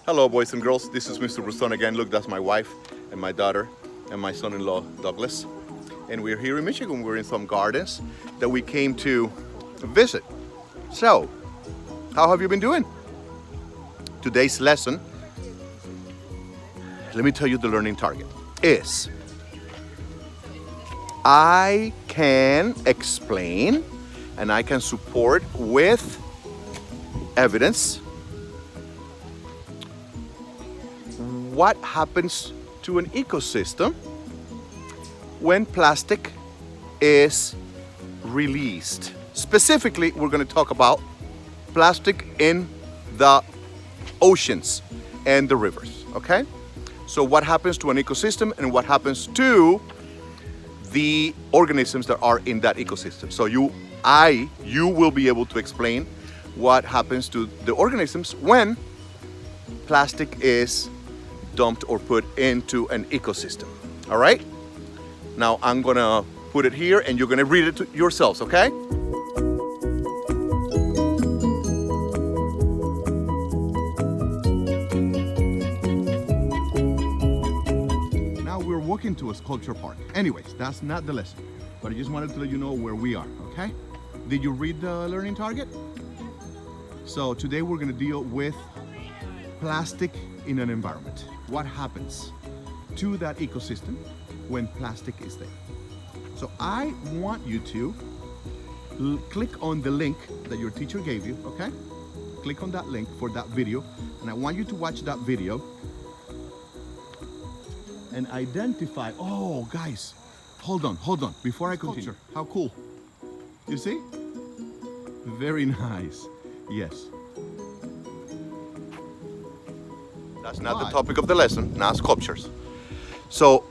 Hello, boys and girls. This is Mr. Ruston again. Look, that's my wife and my daughter and my son-in-law, Douglas. And we're here in Michigan. We're in some gardens that we came to visit. So, how have you been doing? Today's lesson, let me tell you the learning target, is I can explain and I can support with evidence what happens to an ecosystem when plastic is released. Specifically, we're going to talk about plastic in the oceans and the rivers, okay? So what happens to an ecosystem and what happens to the organisms that are in that ecosystem. So you will be able to explain what happens to the organisms when plastic is dumped or put into an ecosystem. All right? Now I'm gonna put it here and you're gonna read it to yourselves, okay? Now we're walking to a sculpture park. Anyways, that's not the lesson, but I just wanted to let you know where we are, okay? Did you read the learning target? So today we're gonna deal with plastic in an environment. What happens to that ecosystem when plastic is there? So I want you to click on the link that your teacher gave you, okay? Click on that link for that video, and I want you to watch that video and identify, oh guys, hold on, before I continue. How cool. You see? Very nice, yes. That's not the topic of the lesson, now sculptures. So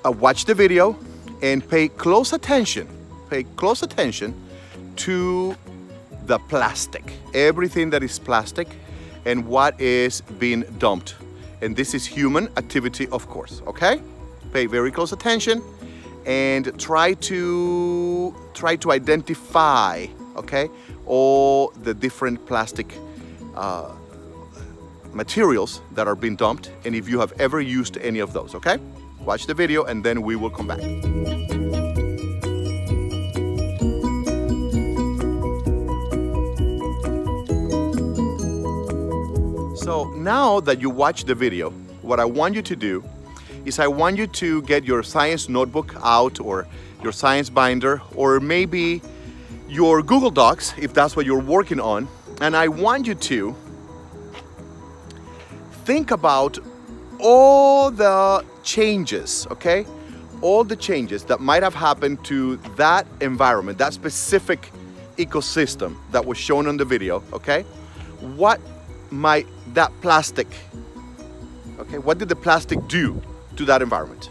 watch the video and pay close attention to the plastic, everything that is plastic and what is being dumped. And this is human activity, of course, okay? Pay very close attention and try to identify, okay, all the different plastic materials that are being dumped and if you have ever used any of those, okay? Watch the video and then we will come back. So now that you watch the video, what I want you to do is I want you to get your science notebook out or your science binder or maybe your Google Docs if that's what you're working on, and I want you to think about all the changes, okay? All the changes that might have happened to that environment, that specific ecosystem that was shown on the video, okay? What might that plastic, okay? What did the plastic do to that environment?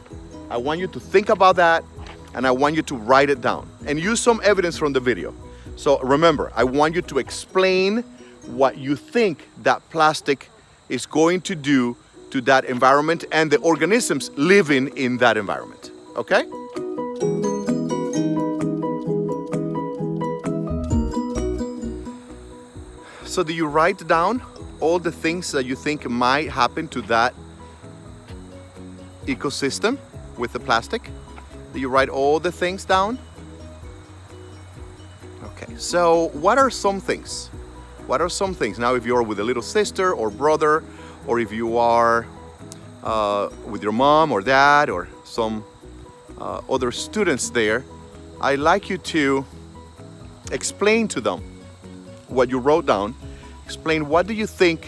I want you to think about that and I want you to write it down and use some evidence from the video. So remember, I want you to explain what you think that plastic is going to do to that environment and the organisms living in that environment, okay? So do you write down all the things that you think might happen to that ecosystem with the plastic? Do you write all the things down? Okay, so what are some things? What are some things? Now, if you're with a little sister or brother, or if you are with your mom or dad or some other students there, I'd like you to explain to them what you wrote down. Explain what do you think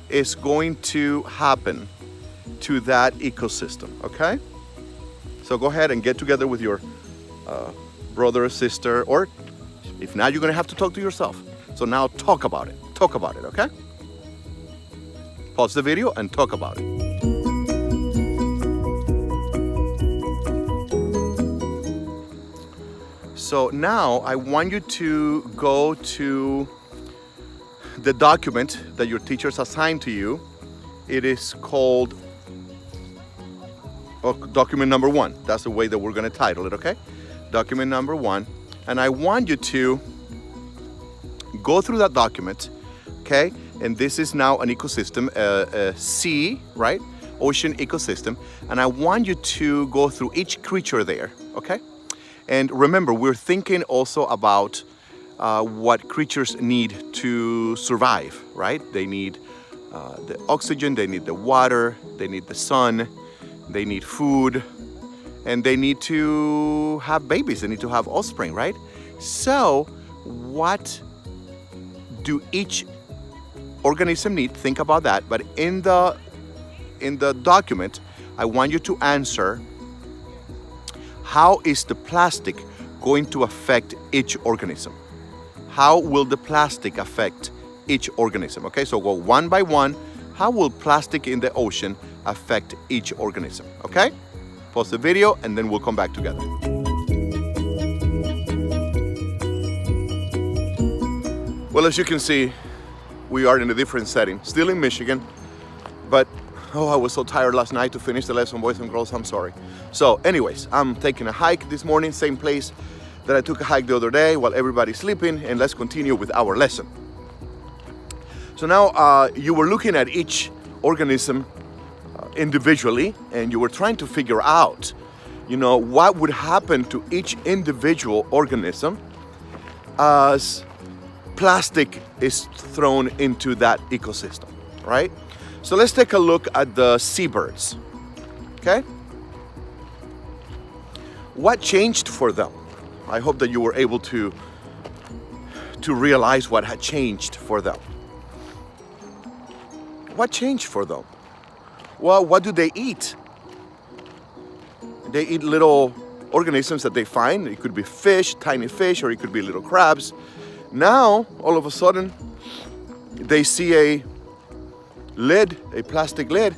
is going to happen to that ecosystem, okay? So go ahead and get together with your brother or sister, or if not, you're gonna have to talk to yourself. So now talk about it, okay? Pause the video and talk about it. So now I want you to go to the document that your teachers assigned to you. It is called document number 1. That's the way that we're gonna title it, okay? Document number 1. And I want you to go through that document, okay? And this is now an ecosystem, a sea, right? Ocean ecosystem. And I want you to go through each creature there, okay? And remember, we're thinking also about what creatures need to survive, right? They need the oxygen, they need the water, they need the sun, they need food, and they need to have babies, they need to have offspring, right? So what do each organism need? Think about that. But in the document, I want you to answer, how is the plastic going to affect each organism? How will the plastic affect each organism? Okay, so go one by one. How will plastic in the ocean affect each organism? Okay, pause the video and then we'll come back together. Well, as you can see, we are in a different setting, still in Michigan, but I was so tired last night to finish the lesson, boys and girls, I'm sorry. So anyways, I'm taking a hike this morning, same place that I took a hike the other day while everybody's sleeping, and let's continue with our lesson. So now you were looking at each organism individually, and you were trying to figure out, what would happen to each individual organism as plastic is thrown into that ecosystem, right? So let's take a look at the seabirds, okay? What changed for them? I hope that you were able to realize what had changed for them. What changed for them? Well, what do they eat? They eat little organisms that they find. It could be fish, tiny fish, or it could be little crabs. Now, all of a sudden, they see a lid, a plastic lid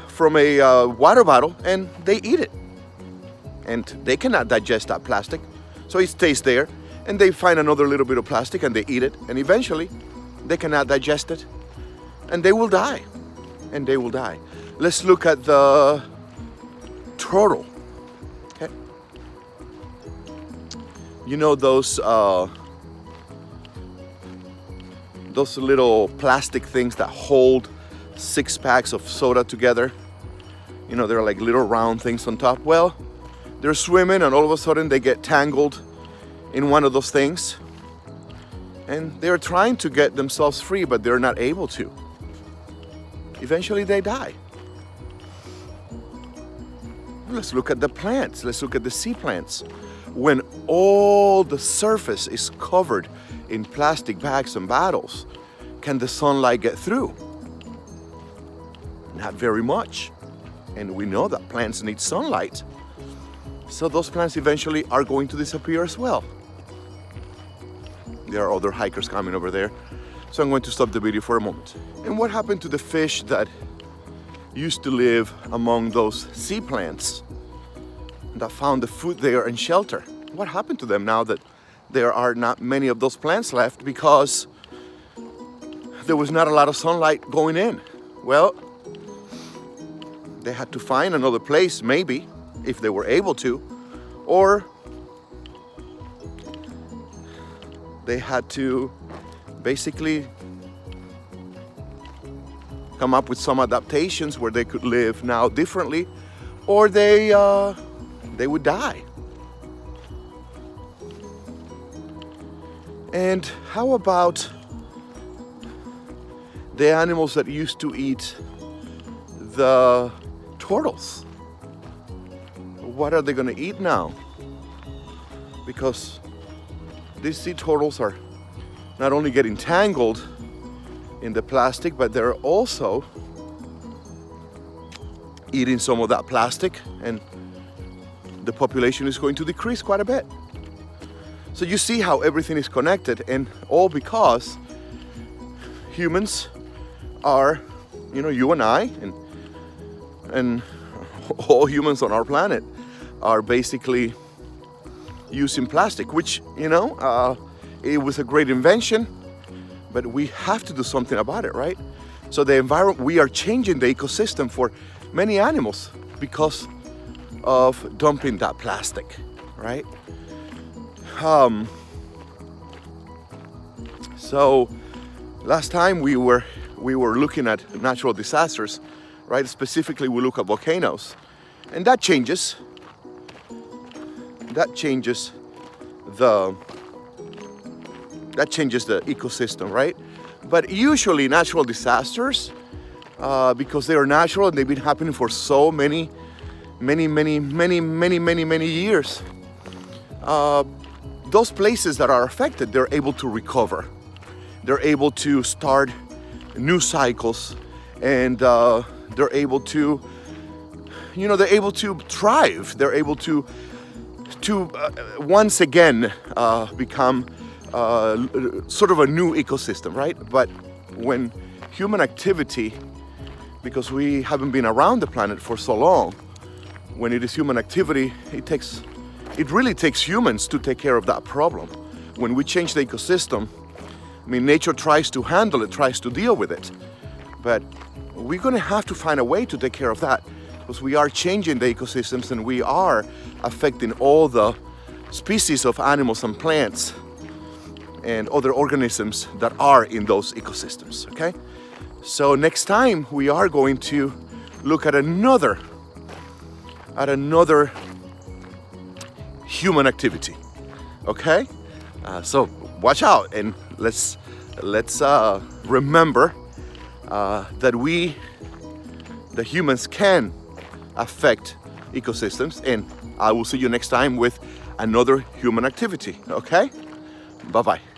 from a water bottle, and they eat it. And they cannot digest that plastic, so it stays there, and they find another little bit of plastic and they eat it, and eventually they cannot digest it, and they will die. And they will die. Let's look at the turtle. Okay. You know those little plastic things that hold 6 packs of soda together? They're like little round things on top. Well, they're swimming and all of a sudden they get tangled in one of those things. And they're trying to get themselves free, but they're not able to. Eventually they die. Let's look at the plants. Let's look at the sea plants. When all the surface is covered in plastic bags and bottles, can the sunlight get through? Not very much. And we know that plants need sunlight. So those plants eventually are going to disappear as well. There are other hikers coming over there. So I'm going to stop the video for a moment. And what happened to the fish that used to live among those sea plants that found the food there and shelter? What happened to them now that there are not many of those plants left because there was not a lot of sunlight going in? Well, they had to find another place, maybe, if they were able to, or they had to basically come up with some adaptations where they could live now differently, or they would die. And how about the animals that used to eat the turtles? What are they going to eat now? Because these sea turtles are not only getting tangled in the plastic, but they're also eating some of that plastic, and the population is going to decrease quite a bit. So you see how everything is connected, and all because humans are, you and I, and all humans on our planet are basically using plastic, which, it was a great invention, but we have to do something about it, right? So the environment, we are changing the ecosystem for many animals because of dumping that plastic, right? So Last time we were looking at natural disasters, right? Specifically, we look at volcanoes, and that changes the ecosystem, right? But usually natural disasters, because they are natural and they've been happening for so many years, those places that are affected, they're able to recover. They're able to start new cycles, and they're able to, they're able to thrive. They're able to once again become sort of a new ecosystem, right? But when human activity, because we haven't been around the planet for so long, when it is human activity, it really takes humans to take care of that problem. When we change the ecosystem, I mean, nature tries to handle it, tries to deal with it, but we're going to have to find a way to take care of that, because we are changing the ecosystems and we are affecting all the species of animals and plants and other organisms that are in those ecosystems, okay? So next time we are going to look at another human activity, okay? So watch out, and let's remember that we, the humans, can affect ecosystems, and I will see you next time with another human activity, okay? Bye-bye.